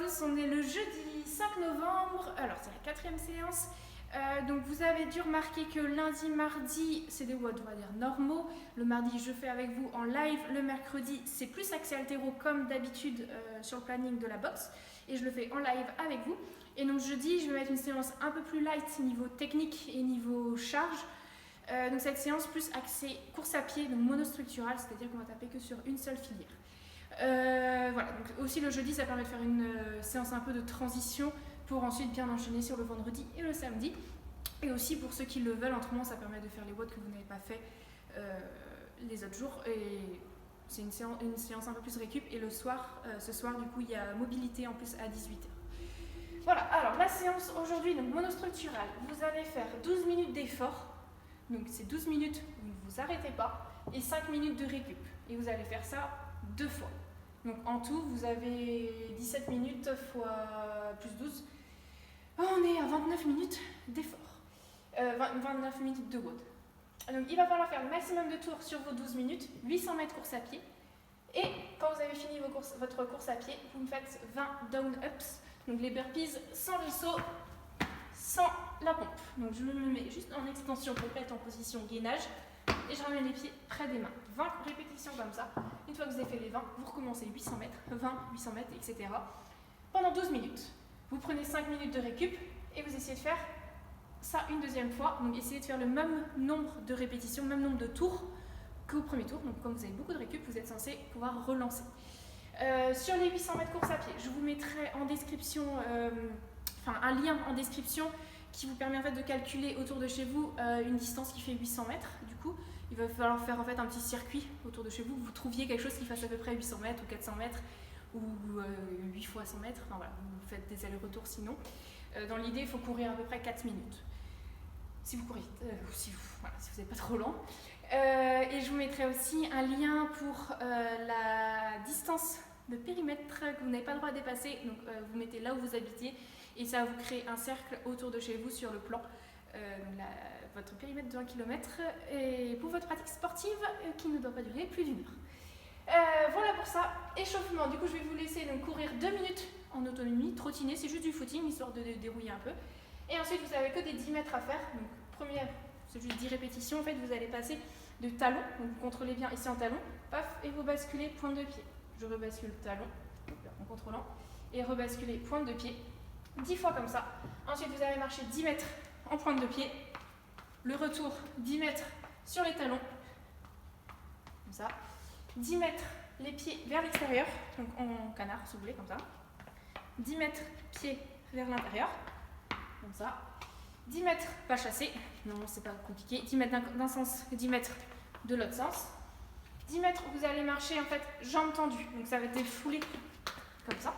tous, on est le jeudi 5 novembre, alors c'est la 4e séance. Donc vous avez dû remarquer que lundi, mardi, c'est des WOD, on va dire, normaux. Le mardi, je fais avec vous en live. Le mercredi, c'est plus axé altéro comme d'habitude sur le planning de la boxe. Et je le fais en live avec vous. Et donc jeudi, je vais mettre une séance un peu plus light niveau technique et niveau charge. Donc cette séance plus axée course à pied, donc monostructurale, c'est-à-dire qu'on va taper que sur une seule filière. Voilà, donc aussi le jeudi, ça permet de faire une séance un peu de transition pour ensuite bien enchaîner sur le vendredi et le samedi. Et aussi pour ceux qui le veulent, autrement, ça permet de faire les WOD que vous n'avez pas fait les autres jours. Et c'est une séance un peu plus récup. Et le soir, ce soir, du coup, il y a mobilité en plus à 18h. Voilà, alors la séance aujourd'hui, donc monostructurale, vous allez faire 12 minutes d'effort. Donc c'est 12 minutes où vous ne vous arrêtez pas et 5 minutes de récup. Et vous allez faire ça 2 fois. Donc en tout, vous avez 17 minutes fois plus 12. On est à 29 minutes d'effort. 29 minutes de WOD. Donc il va falloir faire le maximum de tours sur vos 12 minutes, 800 mètres course à pied. Et quand vous avez fini votre course à pied, vous me faites 20 down-ups. Donc les burpees sans le saut, sans la pompe. Donc je me mets juste en extension complète en position gainage. Et je ramène les pieds près des mains. 20 répétitions comme ça. Une fois que vous avez fait les 20, vous recommencez 800 mètres, 20, 800 mètres, etc. pendant 12 minutes. Vous prenez 5 minutes de récup et vous essayez de faire ça une deuxième fois. Donc essayez de faire le même nombre de répétitions, le même nombre de tours qu'au premier tour. Donc comme vous avez beaucoup de récup, vous êtes censé pouvoir relancer. Sur les 800 mètres course à pied, je vous mettrai en description, un lien en description qui vous permet en fait de calculer autour de chez vous une distance qui fait 800 mètres. Du coup, il va falloir faire en fait un petit circuit autour de chez vous. Vous trouviez quelque chose qui fasse à peu près 800 mètres ou 400 mètres ou 8 fois 100 mètres. Enfin voilà, vous faites des allers-retours sinon. Dans l'idée, il faut courir à peu près 4 minutes. Si vous courez vite, ou si vous n'êtes pas trop lent. Et je vous mettrai aussi un lien pour la distance de périmètre que vous n'avez pas le droit de dépasser. Donc vous mettez là où vous habitez et ça va vous créer un cercle autour de chez vous sur le plan. Votre périmètre de 1 km et pour votre pratique sportive qui ne doit pas durer plus d'1 heure. Voilà pour ça, échauffement. Du coup, je vais vous laisser donc courir 2 minutes en autonomie, trottiner, c'est juste du footing histoire de dérouiller un peu. Et ensuite, vous n'avez que des 10 mètres à faire. Donc, première, c'est juste 10 répétitions. En fait, vous allez passer de talon, donc vous contrôlez bien ici en talon, paf, et vous basculez pointe de pied. Je rebascule talon en contrôlant et rebasculer pointe de pied 10 fois comme ça. Ensuite, vous allez marcher 10 mètres en pointe de pied. Le retour, 10 mètres sur les talons, comme ça. 10 mètres, les pieds vers l'extérieur, donc en canard, si vous voulez, comme ça. 10 mètres, pieds vers l'intérieur, comme ça. 10 mètres, pas chassé, non, c'est pas compliqué. 10 mètres d'un sens, 10 mètres de l'autre sens. 10 mètres, vous allez marcher en fait jambes tendues, donc ça va être défoulé comme ça.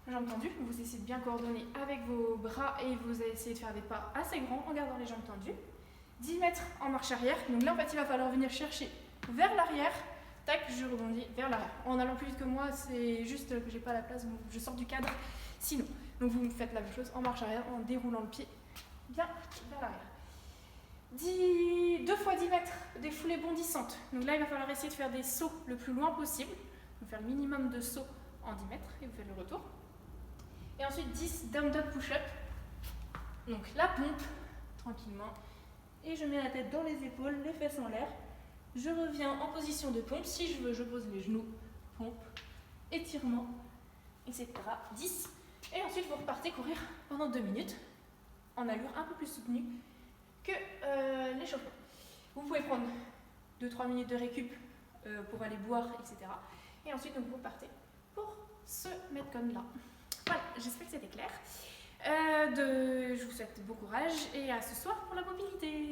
Jambes tendues, vous essayez de bien coordonner avec vos bras et vous allez essayer de faire des pas assez grands en gardant les jambes tendues. 10 mètres en marche arrière, donc là en fait il va falloir venir chercher vers l'arrière, tac, je rebondis vers l'arrière. En allant plus vite que moi, c'est juste que j'ai pas la place, donc je sors du cadre sinon. Donc vous faites la même chose en marche arrière, en déroulant le pied bien vers l'arrière. 2 fois 10 mètres, des foulées bondissantes. Donc là il va falloir essayer de faire des sauts le plus loin possible, donc faire le minimum de sauts en 10 mètres et vous faites le retour. Et ensuite 10 down dog push-up. Donc la pompe, tranquillement. Et je mets la tête dans les épaules, les fesses en l'air. Je reviens en position de pompe. Si je veux, je pose les genoux. Pompe, étirement, etc. 10. Et ensuite, vous repartez courir pendant 2 minutes en allure un peu plus soutenue que l'échauffement. Vous pouvez prendre 2-3 minutes de récup pour aller boire, etc. Et ensuite, donc, vous partez pour se mettre comme là. Voilà, j'espère que c'était clair. Je vous souhaite bon courage et à ce soir pour la mobilité.